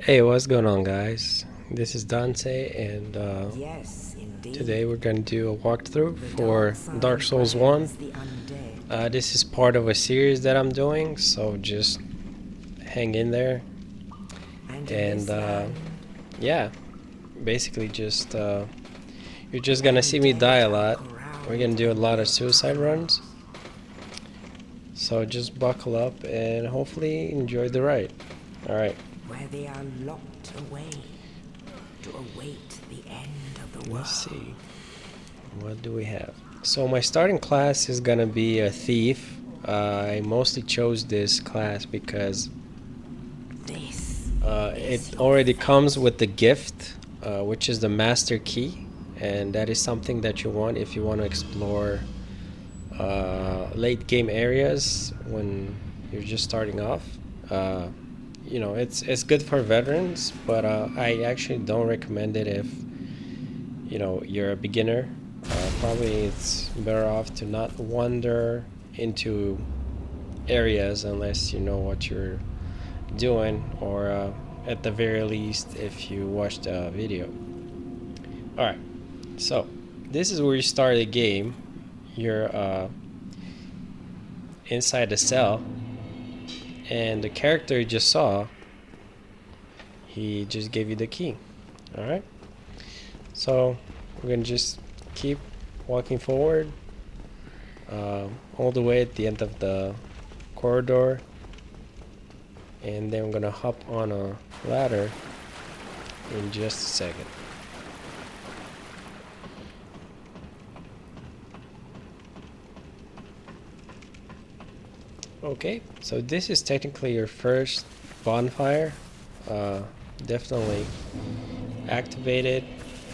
Hey, what's going on, guys? This is Dante, and Yes, today indeed. we're gonna do a walkthrough The for dark Dark side Souls 1. brands the undead. This is part of a series that I'm doing, so just hang in there. And in And this land, yeah, basically, just you're just the gonna see me die a undead are lot. We're gonna crowned do a and lot of led to suicide runs, thrones. so just buckle up and hopefully enjoy the ride. Alright, Where they are locked away to await the end of the let's see. world. What do we have? So my starting class is gonna be a thief. I mostly chose this class because This is it your already comes fate. with the gift, which is the master key, and that is something that you want if you want to explore late game areas when you're just starting off. Uh, it's good for veterans, but I actually don't recommend it if you're a beginner. Probably it's better off to not wander into areas unless you know what you're doing, or at the very least, if you watched the video. Alright, so this is where you start the game. You're inside the cell, and the character you just saw, he just gave you the key. Alright, so we're gonna just keep walking forward all the way at the end of the corridor, and then I'm gonna hop on a ladder in just a second. Okay, so this is technically your first bonfire. Uh, Definitely activate it.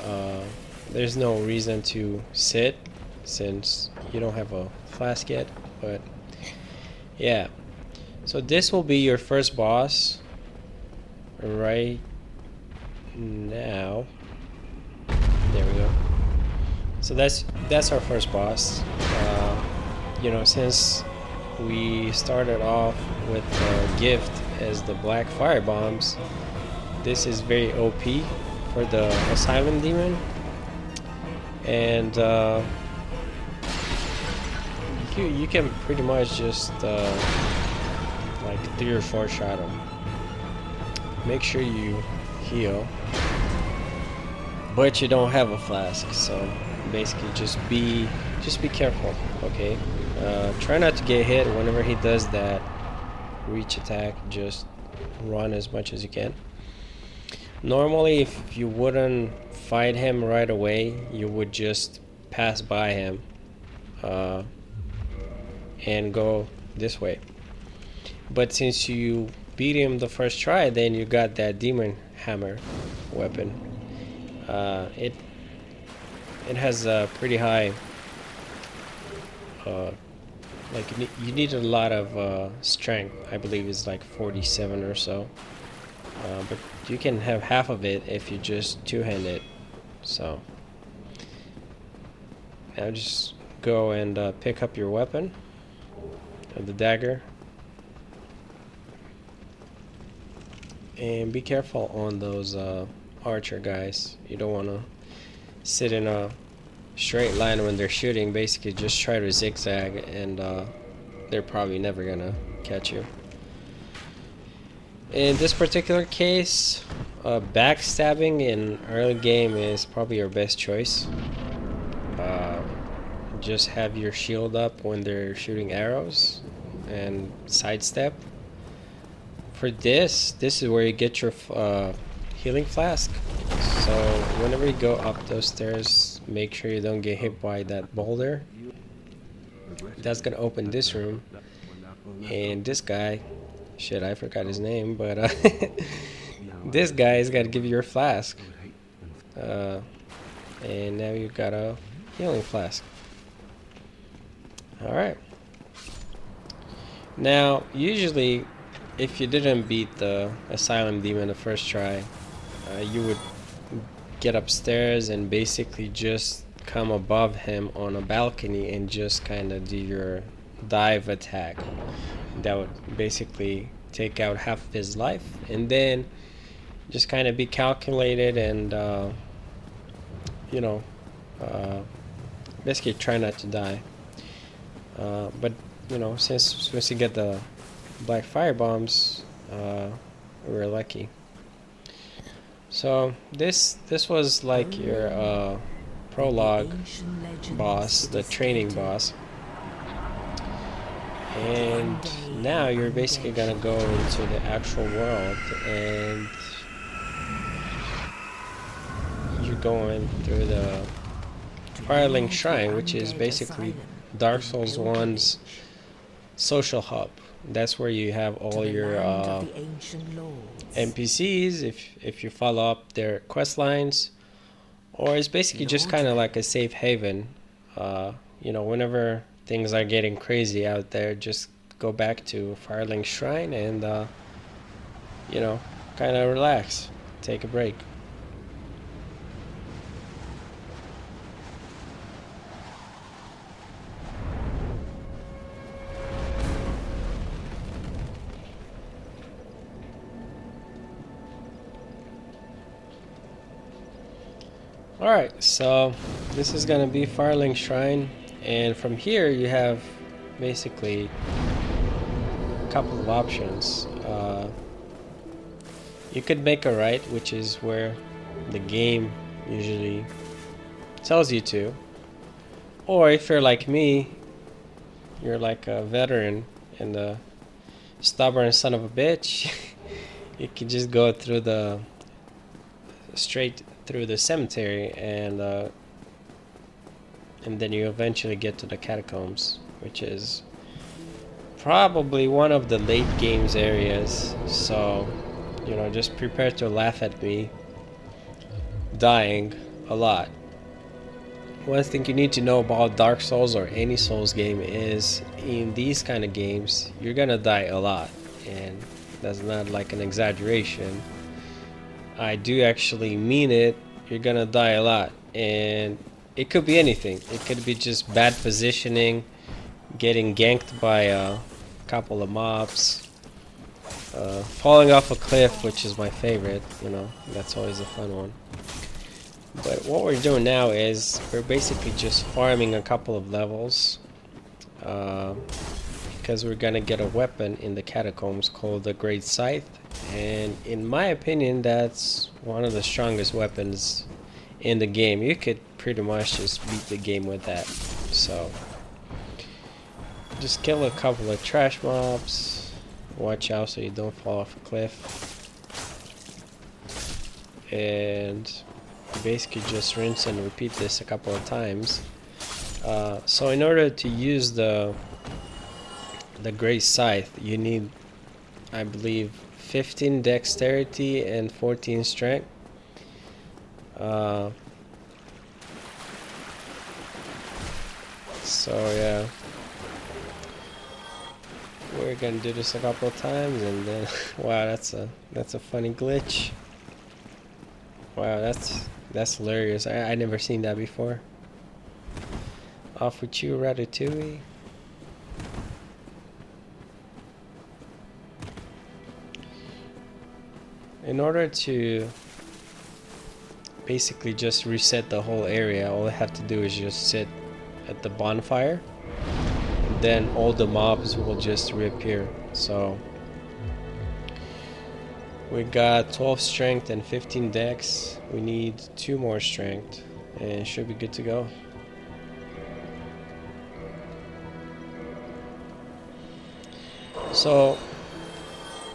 Uh, there's no reason to sit since you don't have a flask yet, but yeah. So this will be your first boss right now. There we go. So that's our first boss. Since we started off with the gift as the black fire bombs, this is very OP for the asylum demon, and you can pretty much just like 3 or 4 shot him. Make sure you heal, but you don't have a flask, so basically just be careful, okay? Try not to get hit whenever he does that reach attack. Just run as much as you can. Normally, if you wouldn't fight him right away, you would just pass by him uh, and go this way. But since you beat him the first try, then you got that demon hammer weapon. It has a pretty high, uh, like you need a lot of strength. I believe it's like 47 or so. But you can have half of it if you just two-hand it. So now just go and pick up your weapon, the dagger, and be careful on those archer guys. You don't want to sit in a straight line when they're shooting. Basically, just try to zigzag, and they're probably never gonna catch you. In this particular case, backstabbing in early game is probably your best choice. Uh, just have your shield up when they're shooting arrows and sidestep. For this is where you get your healing flask. So whenever you go up those stairs, make sure you don't get hit by that boulder. That's gonna open this room, and this guy, shit, I forgot his name, but this guy is gonna give you your flask, uh, and now you got a healing flask. All right. Now, usually, if you didn't beat the asylum demon the first try, you would get upstairs and basically just come above him on a balcony and just kind of do your dive attack. That would basically take out half of his life, and then just kind of be calculated and you know, uh, basically try not to die. But you know, since you get the black fire bombs, we were lucky. So this was like your prologue boss, the training boss. And now you're basically gonna go into the actual world, and you're going through the Firelink Shrine, which is basically Dark Souls 1's social hub. That's where you have all your NPCs if you follow up their quest lines, or it's basically just kind of like a safe haven. You know, whenever things are getting crazy out there, just go back to Firelink Shrine and you know, kind of relax, take a break. Alright, so this is gonna be Firelink Shrine, and from here you have basically a couple of options. You could make a right, which is where the game usually tells you to, or if you're like me, you're like a veteran and a stubborn son of a bitch, you can just go through the straight through the cemetery, and then you eventually get to the catacombs, which is probably one of the late games areas. So, you know, just prepare to laugh at me dying a lot. One thing you need to know about Dark Souls or any Souls game is in these kind of games, you're gonna die a lot, and that's not like an exaggeration. I do actually mean it. You're gonna die a lot, and it could be anything. It could be just bad positioning, getting ganked by a couple of mobs, falling off a cliff, which is my favorite. You know, that's always a fun one. But what we're doing now is we're basically just farming a couple of levels, because we're gonna get a weapon in the catacombs called the Great Scythe. And in my opinion, that's one of the strongest weapons in the game. You could pretty much just beat the game with that. So just kill a couple of trash mobs, watch out so you don't fall off a cliff, and basically just rinse and repeat this a couple of times. So in order to use the Great Scythe, you need, I believe, 15 dexterity and 14 strength. So yeah, we're gonna do this a couple of times, and then wow, that's a funny glitch. Wow, that's hilarious. I never seen that before. Off with you, Ratatouille. In order to basically just reset the whole area, all I have to do is just sit at the bonfire, and then all the mobs will just reappear. So we got 12 strength and 15 dex. We need 2 more strength and should be good to go. So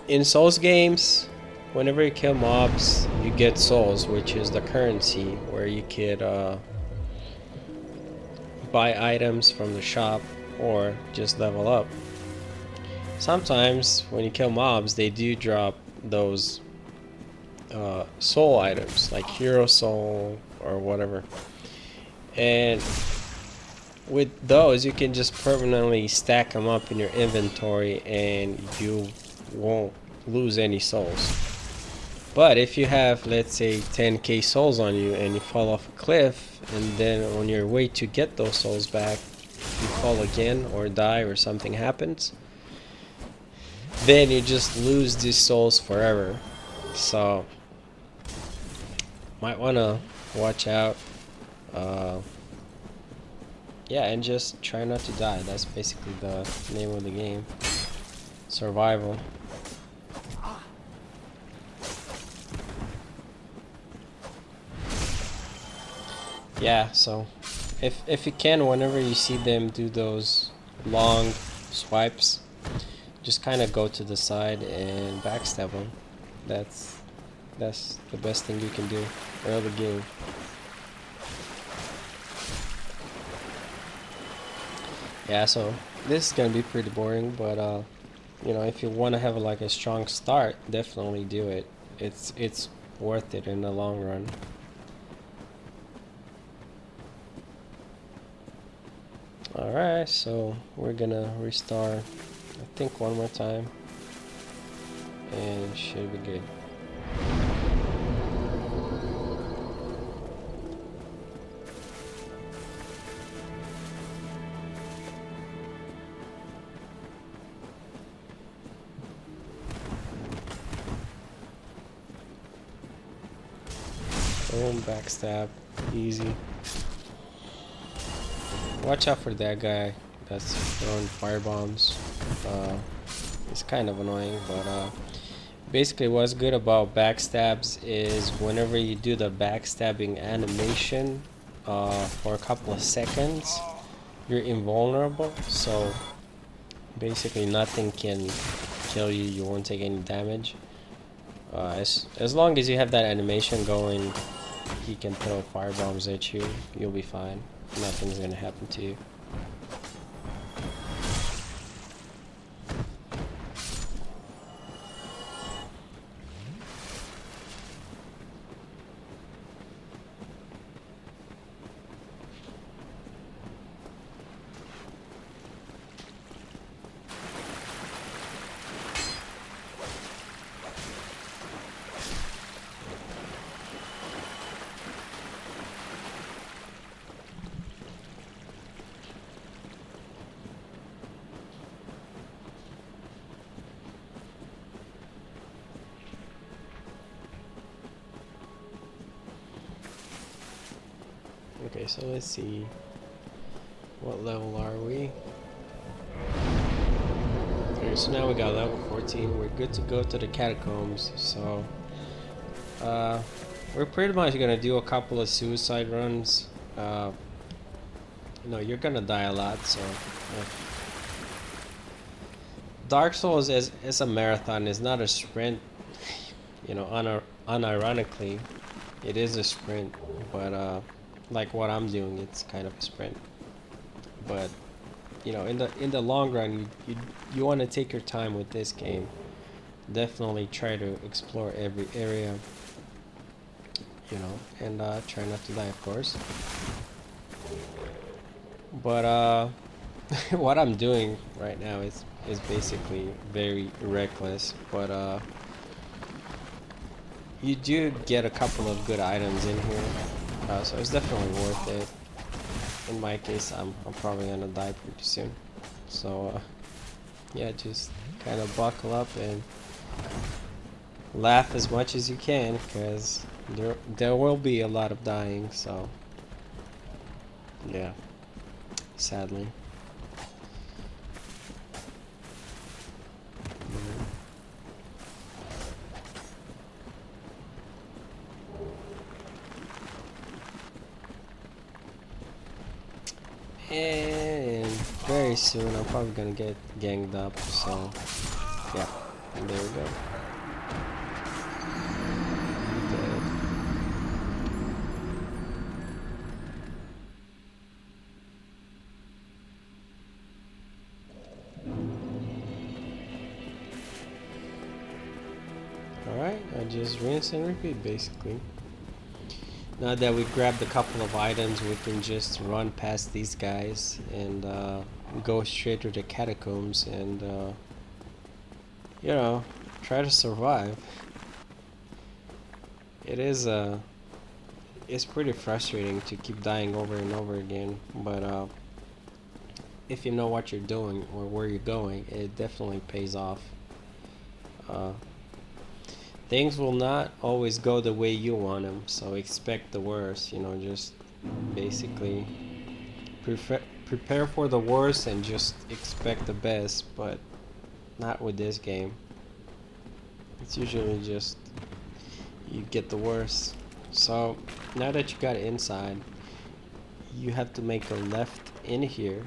in Souls games, whenever you kill mobs, you get souls, which is the currency where you could buy items from the shop or just level up. Sometimes when you kill mobs, they do drop those soul items like hero soul or whatever, and with those you can just permanently stack them up in your inventory and you won't lose any souls. But if you have, let's say, 10k souls on you and you fall off a cliff, and then on your way to get those souls back you fall again or die or something happens, then you just lose these souls forever. So might want to watch out. Uh, yeah, and just try not to die. That's basically the name of the game. Survival. Yeah, so if you can, whenever you see them do those long swipes, just kind of go to the side and backstab them. That's that's the best thing you can do early game. Yeah, so this is gonna be pretty boring, but you know, if you want to have like a strong start, definitely do it. It's worth it in the long run. Alright, so we're gonna restart, I think, one more time, and it should be good. Boom, backstab, easy. Watch out for that guy that's throwing fire bombs. It's kind of annoying, but basically what's good about backstabs is whenever you do the backstabbing animation for a couple of seconds, you're invulnerable, so basically nothing can kill you, you won't take any damage. As long as you have that animation going, he can throw fire bombs at you, you'll be fine. Nothing's gonna happen to you. Okay, so let's see. What level are we? Okay, so now we got level 14. We're good to go to the catacombs. So, we're pretty much gonna do a couple of suicide runs. You know, you're gonna die a lot, so. Dark Souls is a marathon. It's not a sprint. You know, unironically, it is a sprint, but like what I'm doing, it's kind of a sprint. But you know, in the long run, you want to take your time with this game. Definitely try to explore every area. You know, and try not to die, of course. But what I'm doing right now is basically very reckless. But you do get a couple of good items in here, so it's definitely worth it. In my case, I'm probably gonna die pretty soon, so yeah, just kind of buckle up and laugh as much as you can, because there will be a lot of dying. So yeah, sadly. And very soon I'm probably gonna get ganged up, so yeah, and there we go. Dead. Alright, I just rinse and repeat basically. Now that we grabbed a couple of items, we can just run past these guys and go straight to the catacombs and, you know, try to survive. It is, it's pretty frustrating to keep dying over and over again, but if you know what you're doing or where you're going, it definitely pays off. things will not always go the way you want them, so expect the worst. You know, just basically prepare for the worst and just expect the best, but not with this game. It's usually just you get the worst. So now that you got inside, you have to make a left in here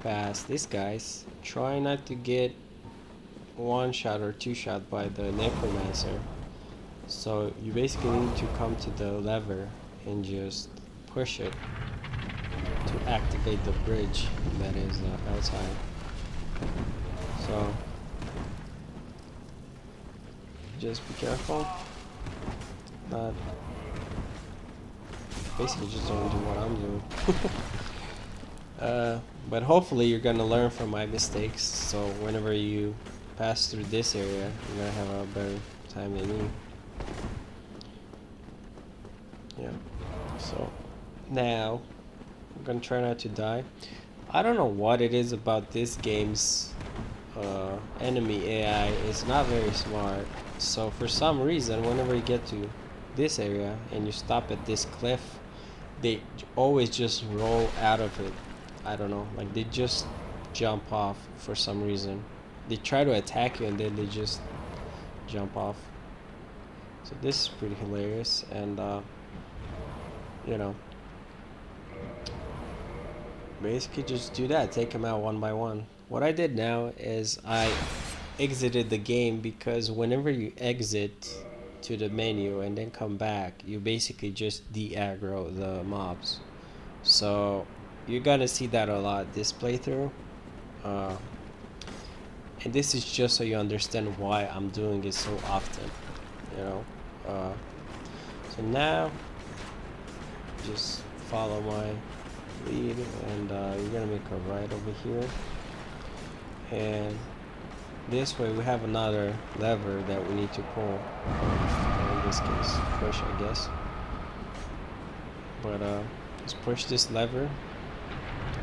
past these guys. Try not to get one shot or two shot by the necromancer. So you basically need to come to the lever and just push it to activate the bridge that is outside. So just be careful. Not basically just don't do what I'm doing. But hopefully you're gonna learn from my mistakes. So whenever you pass through this area, you're gonna have a better time than me. Yeah. So now I'm gonna try not to die. I don't know what it is about this game's enemy AI. It's not very smart. So for some reason, whenever you get to this area and you stop at this cliff, they always just roll out of it. I don't know, like they just jump off for some reason. They try to attack you and then they just jump off. So this is pretty hilarious, and you know, basically just do that, take them out one by one. What I did now is I exited the game, because whenever you exit to the menu and then come back, you basically just de-aggro the mobs. So you're gonna see that a lot this playthrough, and this is just so you understand why I'm doing it so often, you know. So now just follow my lead, and you're gonna make a right over here, and this way we have another lever that we need to pull, or in this case push, I guess. But just push this lever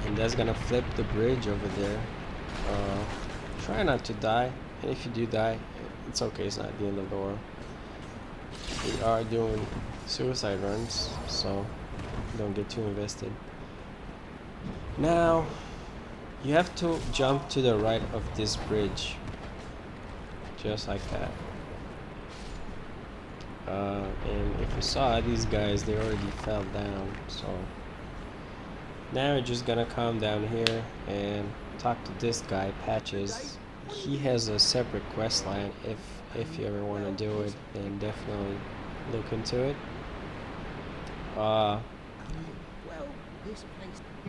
and that's gonna flip the bridge over there. Try not to die, and if you do die, it's okay, it's not the end of the world. We are doing suicide runs, so don't get too invested. Now you have to jump to the right of this bridge, just like that. And if you saw these guys, they already fell down, so now we're just gonna come down here and talk to this guy, Patches. He has a separate quest line. If you ever want to do it, then definitely look into it.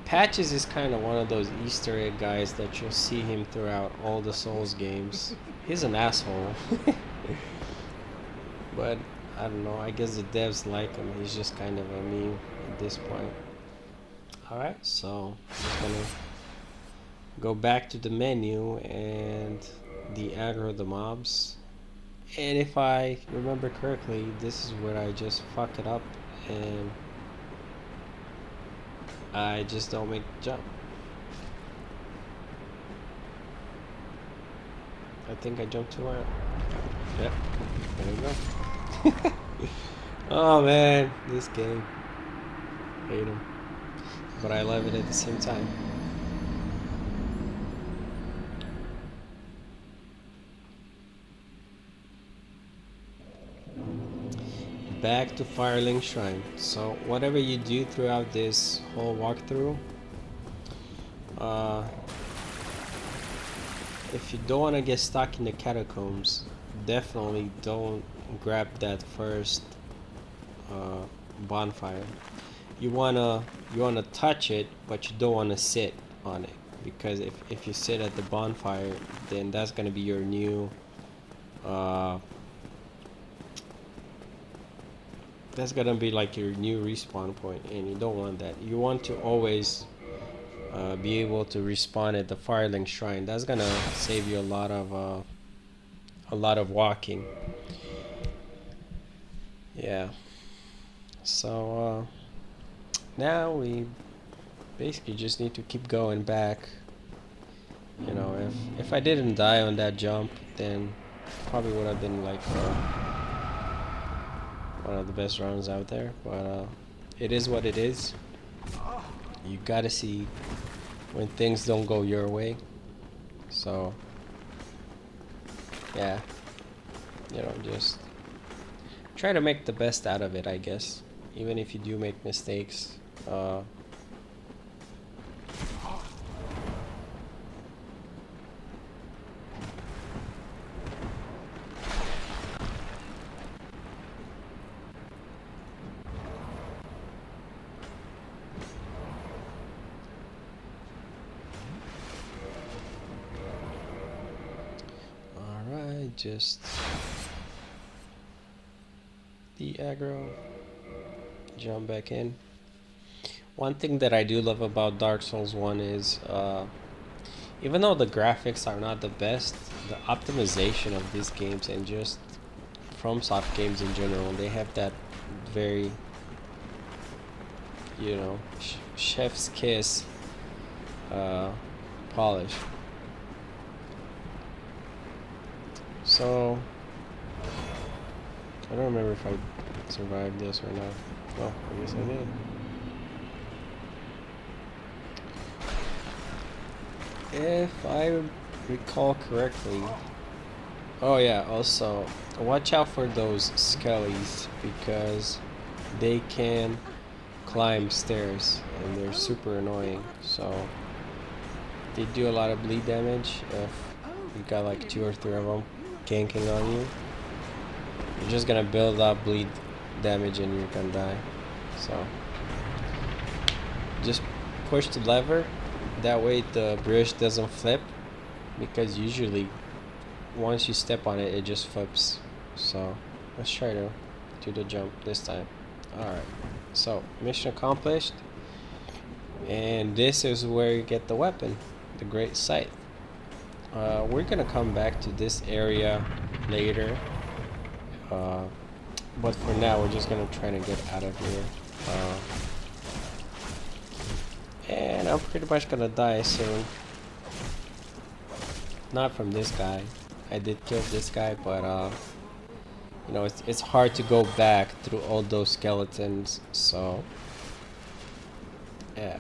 Patches is kind of one of those Easter egg guys that you'll see him throughout all the Souls games. He's an asshole. But I don't know, I guess the devs like him. He's just kind of a meme at this point. Alright, so I'm just gonna go back to the menu and de-aggro the mobs. And if I remember correctly, this is where I just fuck it up and I just don't make the jump. I think I jumped too hard. Yep, there we go. Oh man, this game. Hate him. But I love it at the same time. Back to Firelink Shrine. So whatever you do throughout this whole walkthrough, if you don't want to get stuck in the catacombs, definitely don't grab that first bonfire. You wanna touch it, but you don't wanna sit on it, because if you sit at the bonfire, then that's gonna be your new that's gonna be like your new respawn point, and you don't want that. You want to always be able to respawn at the Firelink Shrine. That's gonna save you a lot of walking. Yeah. So now we basically just need to keep going back. You know, if I didn't die on that jump, then Probably would have been like one of the best rounds out there, but it is what it is. You gotta see when things don't go your way. So yeah, just try to make the best out of it, I guess. Even if you do make mistakes. Alright, just the aggro, jump back in. One thing that I do love about Dark Souls 1 is even though the graphics are not the best, the optimization of these games and just FromSoft games in general, they have that very, chef's kiss polish. So I don't remember if I survived this or not. Oh, I guess I did. If I recall correctly. Oh yeah, also watch out for those skellies because they can climb stairs and they're super annoying. So they do a lot of bleed damage if you got like 2 or 3 of them ganking on you. You're just gonna build up bleed damage and you're gonna die. So just push the lever, that way the bridge doesn't flip, because usually once you step on it, it just flips. So let's try to do the jump this time. Alright, so mission accomplished, and this is where you get the weapon, the Great Scythe. We're gonna come back to this area later, but for now we're just gonna try to get out of here, and I'm pretty much gonna die soon. Not from this guy. I did kill this guy, but it's hard to go back through all those skeletons, so yeah.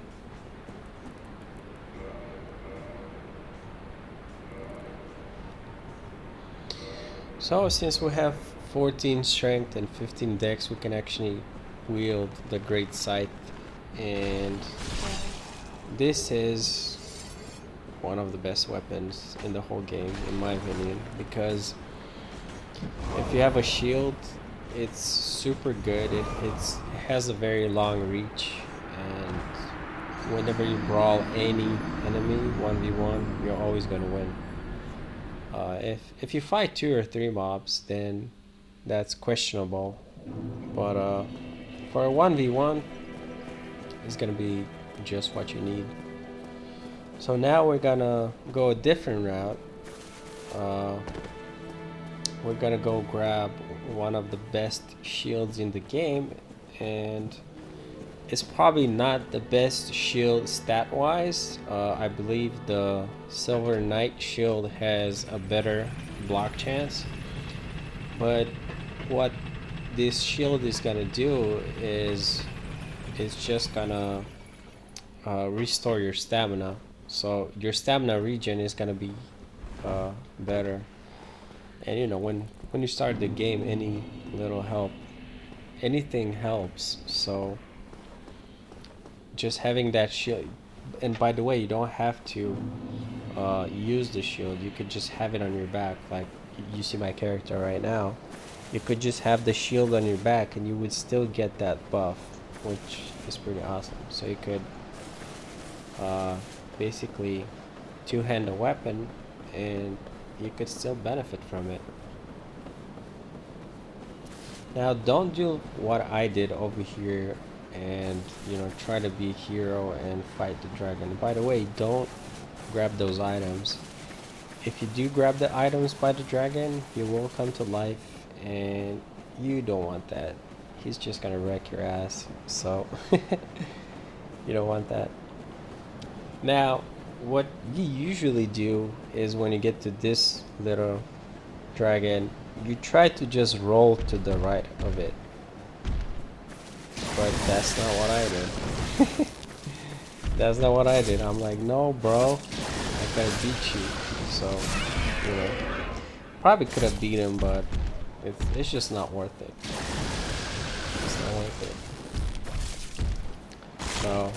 So since we have 14 strength and 15 dex, we can actually wield the Great Scythe, and this is one of the best weapons in the whole game, in my opinion, because if you have a shield, it's super good. It has a very long reach, and whenever you brawl any enemy 1v1, you're always gonna win. If you fight 2 or 3 mobs, then that's questionable, but for a 1v1, it's gonna be just what you need. So now we're gonna go a different route. We're gonna go grab one of the best shields in the game, and it's probably not the best shield stat wise. I believe the Silver Knight shield has a better block chance, but what this shield is gonna do is it's just gonna restore your stamina. So your stamina regen is gonna be better, and when you start the game, any little help, anything helps. So just having that shield, and by the way, you don't have to use the shield. You could just have it on your back, like you see my character right now. You could just have the shield on your back and you would still get that buff, which is pretty awesome. So you could basically two-hand a weapon and you could still benefit from it. Now don't do what I did over here and try to be a hero and fight the dragon. By the way, don't grab those items. If you do grab the items by the dragon, he will come to life, and you don't want that. He's just gonna wreck your ass, so you don't want that. Now what you usually do is when you get to this little dragon, you try to just roll to the right of it. But that's not what I did. That's not what I did. I'm like, no, bro, I gotta beat you. So, you know, probably could have beat him, but it's just not worth it. It's not worth it. So,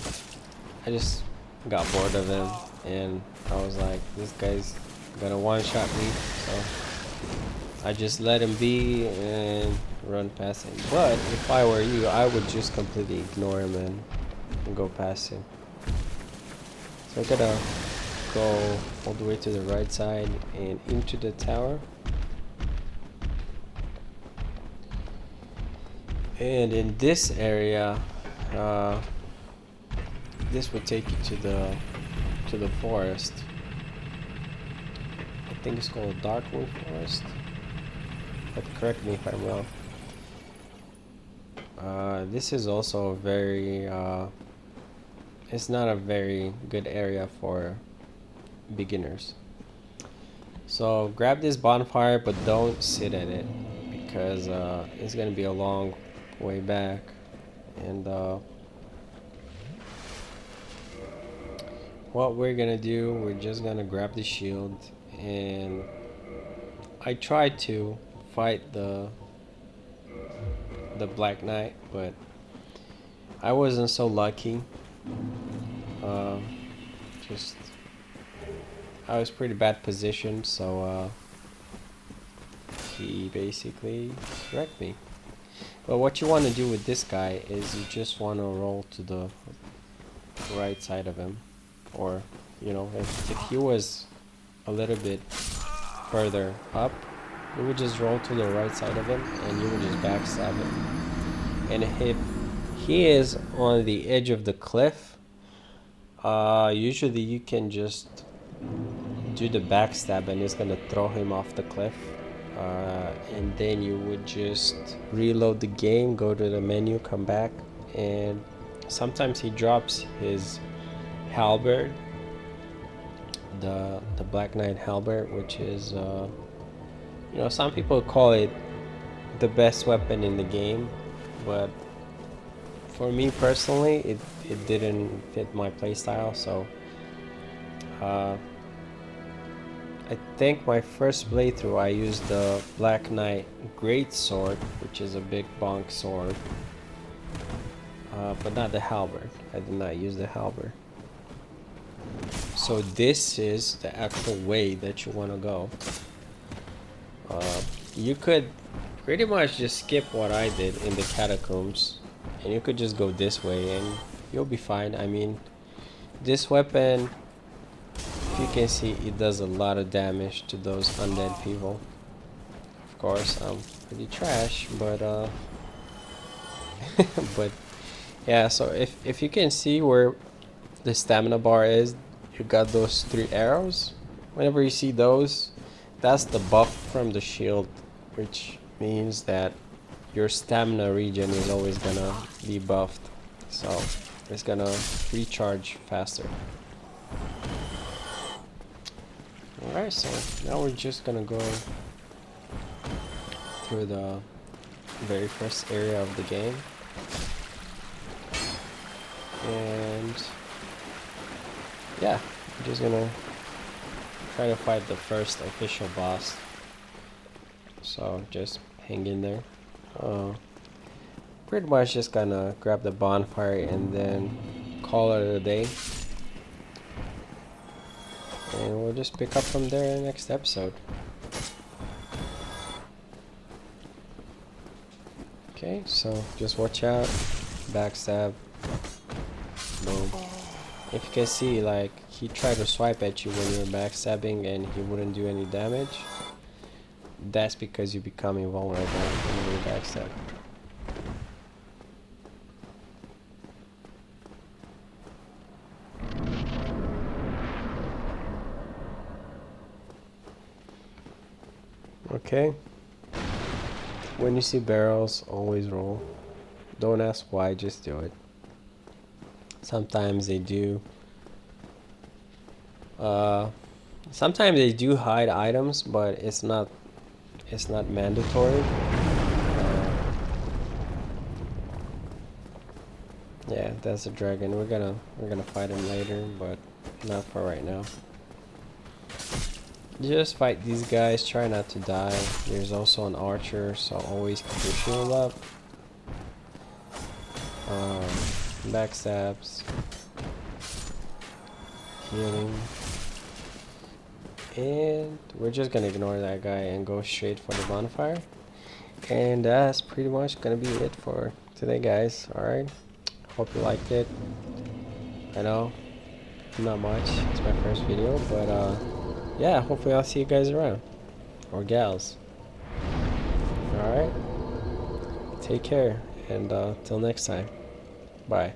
I just got bored of him, and I was like, this guy's gonna one-shot me. So, I just let him be and run past him. But if I were you, I would just completely ignore him and go past him. So I gotta go all the way to the right side and into the tower. And in this area, this would take you to the forest. I think it's called Darkwood Forest. But correct me if I'm wrong. This is also a very it's not a very good area for beginners. So grab this bonfire, but don't sit at it because it's gonna be a long way back. And what we're gonna do, we're just gonna grab the shield, and I tried to fight the Black Knight, but I wasn't so lucky. Uh, just I was pretty bad positioned, so he basically wrecked me. But what you want to do with this guy is you just want to roll to the right side of him, or you know, if he was a little bit further up, you would just roll to the right side of him and you would just backstab him. And if he is on the edge of the cliff, usually you can just do the backstab and it's gonna throw him off the cliff. And then you would just reload the game, go to the menu, come back, and sometimes he drops his halberd, the Black Knight halberd, which is you know, some people call it the best weapon in the game, but for me personally, it didn't fit my playstyle. So I think my first playthrough I used the Black Knight Great Sword, which is a big bonk sword, but not the halberd. I did not use the halberd. So this is the actual way that you want to go. You could pretty much just skip what I did in the catacombs, and you could just go this way and you'll be fine. I mean, this weapon, if you can see, it does a lot of damage to those undead people. Of course, I'm pretty trash, but but yeah. So if you can see where the stamina bar is, you got those 3 arrows. Whenever you see those, that's the buff from the shield, which means that your stamina regen is always gonna be buffed, so it's gonna recharge faster. Alright, so now we're just gonna go through the very first area of the game, and yeah, I'm just gonna try to fight the first official boss. So just hang in there. Pretty much just gonna grab the bonfire and then call it a day. And we'll just pick up from there in the next episode. Okay, so just watch out. Backstab. Boom. If you can see, like, he tried to swipe at you when you were backstabbing and he wouldn't do any damage. That's because you become invulnerable when you backstab. Okay. When you see barrels, always roll. Don't ask why, just do it. Sometimes they do. Sometimes they do hide items, but it's not it's not mandatory. Yeah, that's a dragon. We're gonna fight him later, but not for right now. Just fight these guys, try not to die. There's also an archer, so always keep your shield up. Backstabs, healing, and we're just gonna ignore that guy and go straight for the bonfire. And that's pretty much gonna be it for today, guys. Alright, hope you liked it. I know, not much, it's my first video, but yeah, hopefully I'll see you guys around, or gals. Alright, take care, and till next time, bye.